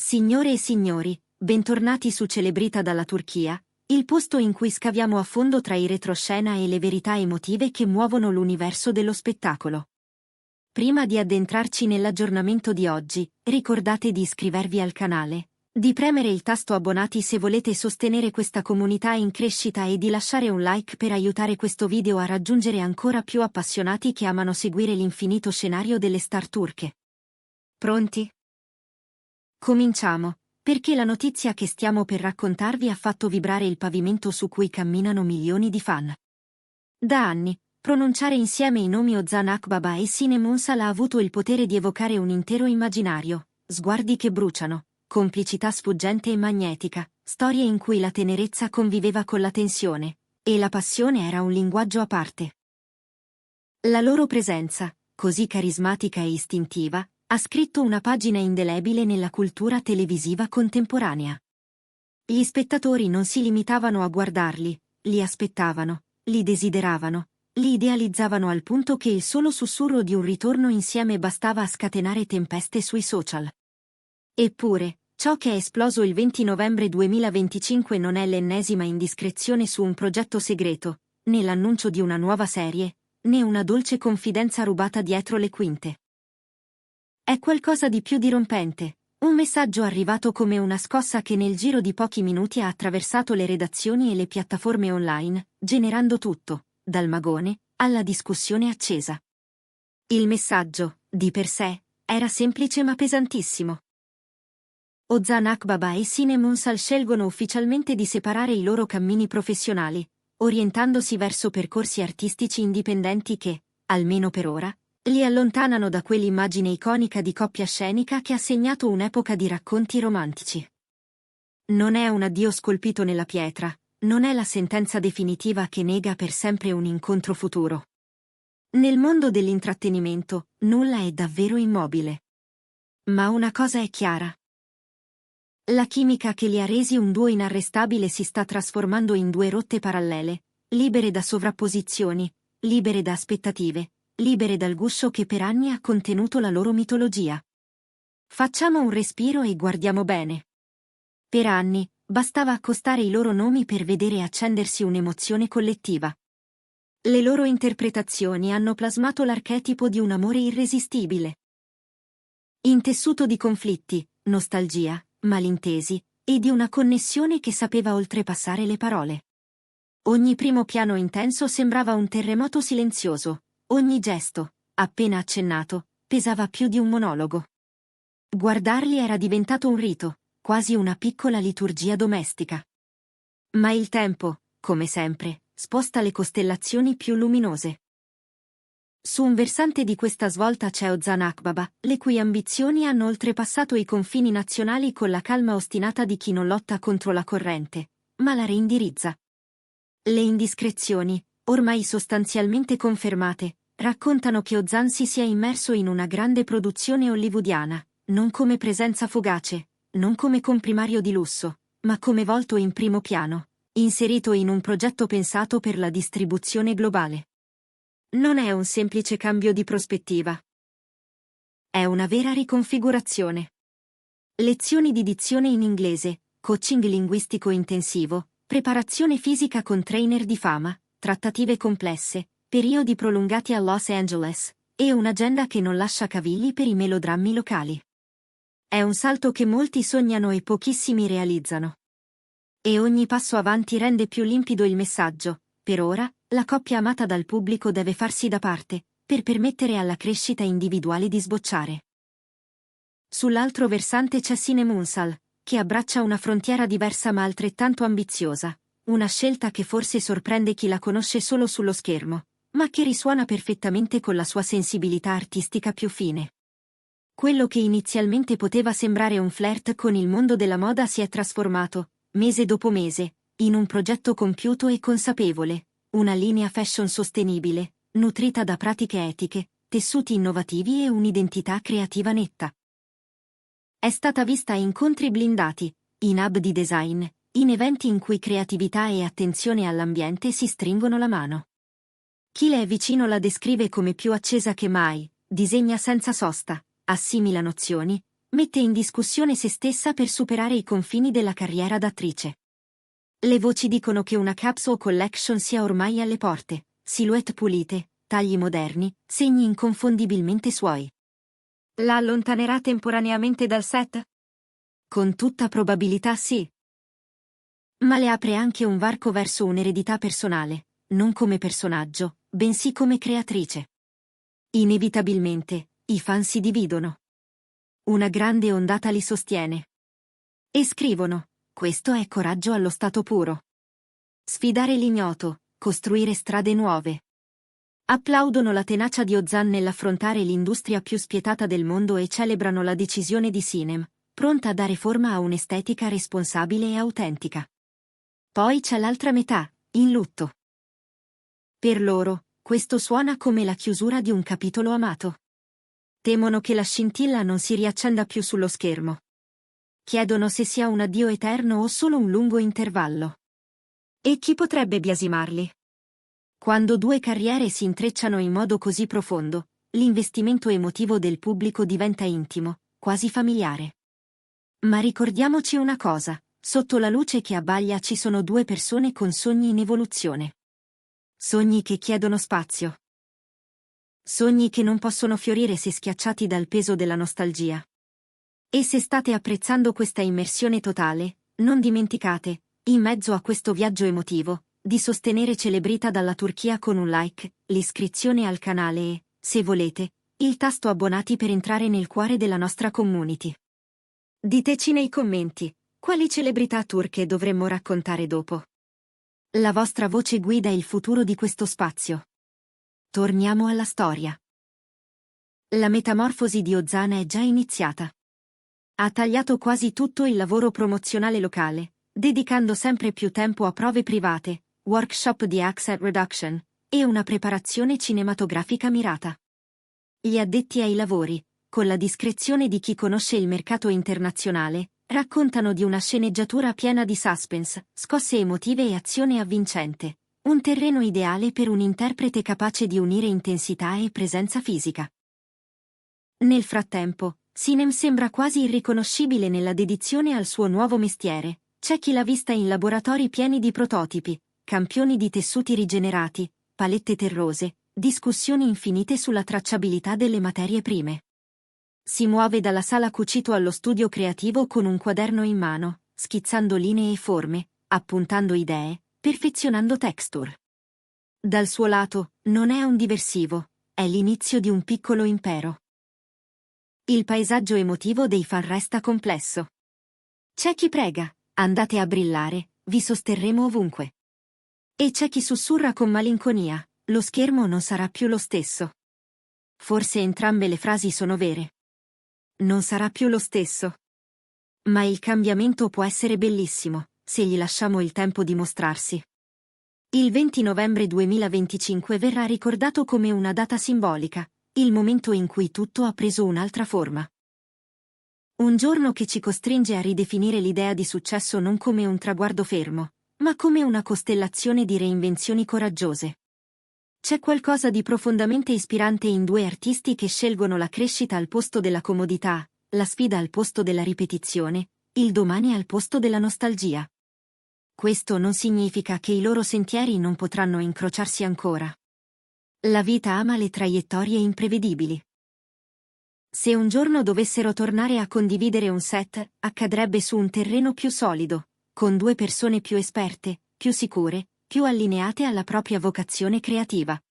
Signore e signori, bentornati su Celebrita dalla Turchia, il posto in cui scaviamo a fondo tra i retroscena e le verità emotive che muovono l'universo dello spettacolo. Prima di addentrarci nell'aggiornamento di oggi, ricordate di iscrivervi al canale, di premere il tasto abbonati se volete sostenere questa comunità in crescita e di lasciare un like per aiutare questo video a raggiungere ancora più appassionati che amano seguire l'infinito scenario delle star turche. Pronti? Cominciamo, perché la notizia che stiamo per raccontarvi ha fatto vibrare il pavimento su cui camminano milioni di fan. Da anni, pronunciare insieme i nomi Ozan Akbaba e Sinem Ünsal ha avuto il potere di evocare un intero immaginario, sguardi che bruciano, complicità sfuggente e magnetica, storie in cui la tenerezza conviveva con la tensione, e la passione era un linguaggio a parte. La loro presenza, così carismatica e istintiva, ha scritto una pagina indelebile nella cultura televisiva contemporanea. Gli spettatori non si limitavano a guardarli, li aspettavano, li desideravano, li idealizzavano al punto che il solo sussurro di un ritorno insieme bastava a scatenare tempeste sui social. Eppure, ciò che è esploso il 20 novembre 2025 non è l'ennesima indiscrezione su un progetto segreto, né l'annuncio di una nuova serie, né una dolce confidenza rubata dietro le quinte. È qualcosa di più dirompente, un messaggio arrivato come una scossa che nel giro di pochi minuti ha attraversato le redazioni e le piattaforme online, generando tutto, dal magone, alla discussione accesa. Il messaggio, di per sé, era semplice ma pesantissimo. Ozan Akbaba e Sinem Ünsal scelgono ufficialmente di separare i loro cammini professionali, orientandosi verso percorsi artistici indipendenti che, almeno per ora, li allontanano da quell'immagine iconica di coppia scenica che ha segnato un'epoca di racconti romantici. Non è un addio scolpito nella pietra, non è la sentenza definitiva che nega per sempre un incontro futuro. Nel mondo dell'intrattenimento, nulla è davvero immobile. Ma una cosa è chiara. La chimica che li ha resi un duo inarrestabile si sta trasformando in due rotte parallele, libere da sovrapposizioni, libere da aspettative, libere dal guscio che per anni ha contenuto la loro mitologia. Facciamo un respiro e guardiamo bene. Per anni, bastava accostare i loro nomi per vedere accendersi un'emozione collettiva. Le loro interpretazioni hanno plasmato l'archetipo di un amore irresistibile. Intessuto di conflitti, nostalgia, malintesi, e di una connessione che sapeva oltrepassare le parole. Ogni primo piano intenso sembrava un terremoto silenzioso. Ogni gesto, appena accennato, pesava più di un monologo. Guardarli era diventato un rito, quasi una piccola liturgia domestica. Ma il tempo, come sempre, sposta le costellazioni più luminose. Su un versante di questa svolta c'è Ozan Akbaba, le cui ambizioni hanno oltrepassato i confini nazionali con la calma ostinata di chi non lotta contro la corrente, ma la reindirizza. Le indiscrezioni, ormai sostanzialmente confermate, raccontano che Ozan si sia immerso in una grande produzione hollywoodiana, non come presenza fugace, non come comprimario di lusso, ma come volto in primo piano, inserito in un progetto pensato per la distribuzione globale. Non è un semplice cambio di prospettiva. È una vera riconfigurazione. Lezioni di dizione in inglese, coaching linguistico intensivo, preparazione fisica con trainer di fama, trattative complesse, periodi prolungati a Los Angeles, e un'agenda che non lascia cavilli per i melodrammi locali. È un salto che molti sognano e pochissimi realizzano. E ogni passo avanti rende più limpido il messaggio. Per ora, la coppia amata dal pubblico deve farsi da parte, per permettere alla crescita individuale di sbocciare. Sull'altro versante c'è Sinem Ünsal, che abbraccia una frontiera diversa ma altrettanto ambiziosa, una scelta che forse sorprende chi la conosce solo sullo schermo, ma che risuona perfettamente con la sua sensibilità artistica più fine. Quello che inizialmente poteva sembrare un flirt con il mondo della moda si è trasformato, mese dopo mese, in un progetto compiuto e consapevole, una linea fashion sostenibile, nutrita da pratiche etiche, tessuti innovativi e un'identità creativa netta. È stata vista a incontri blindati, in hub di design, in eventi in cui creatività e attenzione all'ambiente si stringono la mano. Chi le è vicino la descrive come più accesa che mai, disegna senza sosta, assimila nozioni, mette in discussione se stessa per superare i confini della carriera d'attrice. Le voci dicono che una capsule collection sia ormai alle porte, silhouette pulite, tagli moderni, segni inconfondibilmente suoi. La allontanerà temporaneamente dal set? Con tutta probabilità sì. Ma le apre anche un varco verso un'eredità personale, non come personaggio, bensì come creatrice. Inevitabilmente, i fan si dividono. Una grande ondata li sostiene. E scrivono: questo è coraggio allo stato puro. Sfidare l'ignoto, costruire strade nuove. Applaudono la tenacia di Ozan nell'affrontare l'industria più spietata del mondo e celebrano la decisione di Sinem, pronta a dare forma a un'estetica responsabile e autentica. Poi c'è l'altra metà, in lutto. Per loro, questo suona come la chiusura di un capitolo amato. Temono che la scintilla non si riaccenda più sullo schermo. Chiedono se sia un addio eterno o solo un lungo intervallo. E chi potrebbe biasimarli? Quando due carriere si intrecciano in modo così profondo, l'investimento emotivo del pubblico diventa intimo, quasi familiare. Ma ricordiamoci una cosa, sotto la luce che abbaglia ci sono due persone con sogni in evoluzione. Sogni che chiedono spazio. Sogni che non possono fiorire se schiacciati dal peso della nostalgia. E se state apprezzando questa immersione totale, non dimenticate, in mezzo a questo viaggio emotivo, di sostenere Celebrita dalla Turchia con un like, l'iscrizione al canale e, se volete, il tasto abbonati per entrare nel cuore della nostra community. Diteci nei commenti, quali celebrità turche dovremmo raccontare dopo. La vostra voce guida il futuro di questo spazio. Torniamo alla storia. La metamorfosi di Ozan è già iniziata. Ha tagliato quasi tutto il lavoro promozionale locale, dedicando sempre più tempo a prove private, workshop di accent reduction e una preparazione cinematografica mirata. Gli addetti ai lavori, con la discrezione di chi conosce il mercato internazionale, raccontano di una sceneggiatura piena di suspense, scosse emotive e azione avvincente, un terreno ideale per un interprete capace di unire intensità e presenza fisica. Nel frattempo, Sinem sembra quasi irriconoscibile nella dedizione al suo nuovo mestiere. C'è chi l'ha vista in laboratori pieni di prototipi, campioni di tessuti rigenerati, palette terrose, discussioni infinite sulla tracciabilità delle materie prime. Si muove dalla sala cucito allo studio creativo con un quaderno in mano, schizzando linee e forme, appuntando idee, perfezionando texture. Dal suo lato, non è un diversivo, è l'inizio di un piccolo impero. Il paesaggio emotivo dei fan resta complesso. C'è chi prega: andate a brillare, vi sosterremo ovunque. E c'è chi sussurra con malinconia: lo schermo non sarà più lo stesso. Forse entrambe le frasi sono vere. Non sarà più lo stesso. Ma il cambiamento può essere bellissimo, se gli lasciamo il tempo di mostrarsi. Il 20 novembre 2025 verrà ricordato come una data simbolica, il momento in cui tutto ha preso un'altra forma. Un giorno che ci costringe a ridefinire l'idea di successo non come un traguardo fermo, ma come una costellazione di reinvenzioni coraggiose. C'è qualcosa di profondamente ispirante in due artisti che scelgono la crescita al posto della comodità, la sfida al posto della ripetizione, il domani al posto della nostalgia. Questo non significa che i loro sentieri non potranno incrociarsi ancora. La vita ama le traiettorie imprevedibili. Se un giorno dovessero tornare a condividere un set, accadrebbe su un terreno più solido, con due persone più esperte, più sicure, più allineate alla propria vocazione creativa.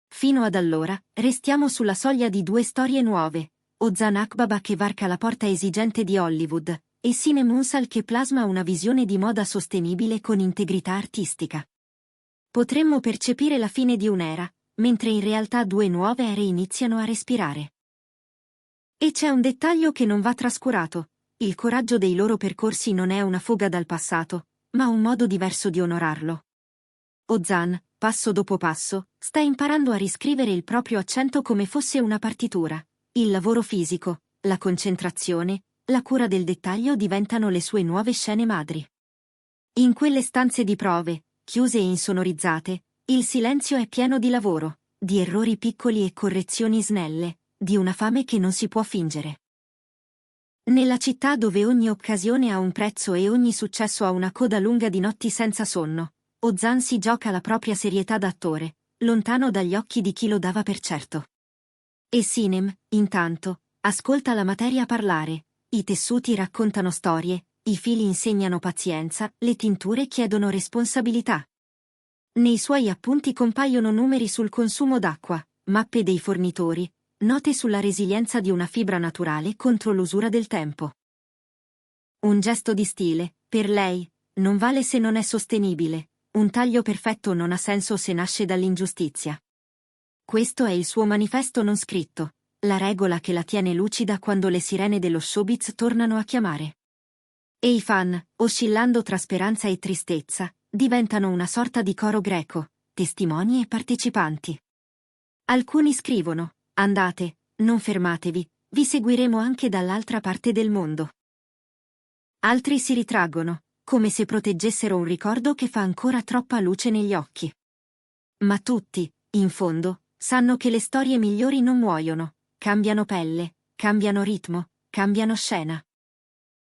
Fino ad allora, restiamo sulla soglia di due storie nuove: Ozan Akbaba che varca la porta esigente di Hollywood, e Sinem Unsal che plasma una visione di moda sostenibile con integrità artistica. Potremmo percepire la fine di un'era, mentre in realtà due nuove ere iniziano a respirare. E c'è un dettaglio che non va trascurato: il coraggio dei loro percorsi non è una fuga dal passato, ma un modo diverso di onorarlo. Ozan, passo dopo passo, sta imparando a riscrivere il proprio accento come fosse una partitura. Il lavoro fisico, la concentrazione, la cura del dettaglio diventano le sue nuove scene madri. In quelle stanze di prove, chiuse e insonorizzate, il silenzio è pieno di lavoro, di errori piccoli e correzioni snelle, di una fame che non si può fingere. Nella città dove ogni occasione ha un prezzo e ogni successo ha una coda lunga di notti senza sonno, Ozan si gioca la propria serietà d'attore, lontano dagli occhi di chi lo dava per certo. E Sinem, intanto, ascolta la materia parlare, i tessuti raccontano storie, i fili insegnano pazienza, le tinture chiedono responsabilità. Nei suoi appunti compaiono numeri sul consumo d'acqua, mappe dei fornitori, note sulla resilienza di una fibra naturale contro l'usura del tempo. Un gesto di stile, per lei, non vale se non è sostenibile, un taglio perfetto non ha senso se nasce dall'ingiustizia. Questo è il suo manifesto non scritto, la regola che la tiene lucida quando le sirene dello showbiz tornano a chiamare. E i fan, oscillando tra speranza e tristezza, diventano una sorta di coro greco, testimoni e partecipanti. Alcuni scrivono: andate, non fermatevi, vi seguiremo anche dall'altra parte del mondo. Altri si ritraggono, come se proteggessero un ricordo che fa ancora troppa luce negli occhi. Ma tutti, in fondo, sanno che le storie migliori non muoiono, cambiano pelle, cambiano ritmo, cambiano scena.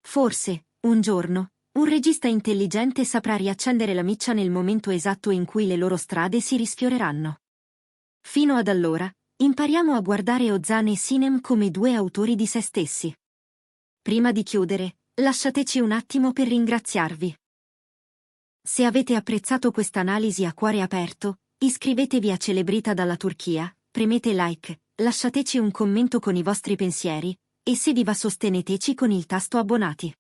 Forse, un giorno, un regista intelligente saprà riaccendere la miccia nel momento esatto in cui le loro strade si risfioreranno. Fino ad allora, impariamo a guardare Ozan e Sinem come due autori di se stessi. Prima di chiudere, lasciateci un attimo per ringraziarvi. Se avete apprezzato questa analisi a cuore aperto, iscrivetevi a Celebrita dalla Turchia, premete like, lasciateci un commento con i vostri pensieri, e se vi va sosteneteci con il tasto abbonati.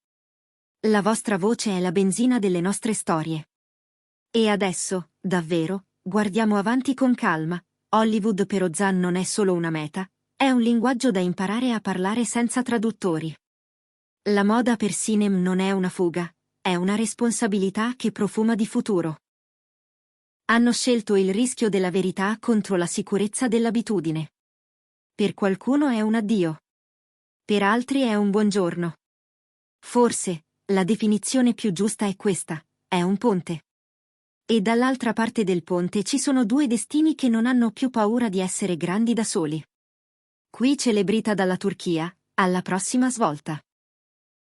La vostra voce è la benzina delle nostre storie. E adesso, davvero, guardiamo avanti con calma. Hollywood per Ozan non è solo una meta, è un linguaggio da imparare a parlare senza traduttori. La moda per Sinem non è una fuga, è una responsabilità che profuma di futuro. Hanno scelto il rischio della verità contro la sicurezza dell'abitudine. Per qualcuno è un addio. Per altri è un buongiorno. Forse, la definizione più giusta è questa, è un ponte. E dall'altra parte del ponte ci sono due destini che non hanno più paura di essere grandi da soli. Qui Celebrita dalla Turchia, alla prossima svolta.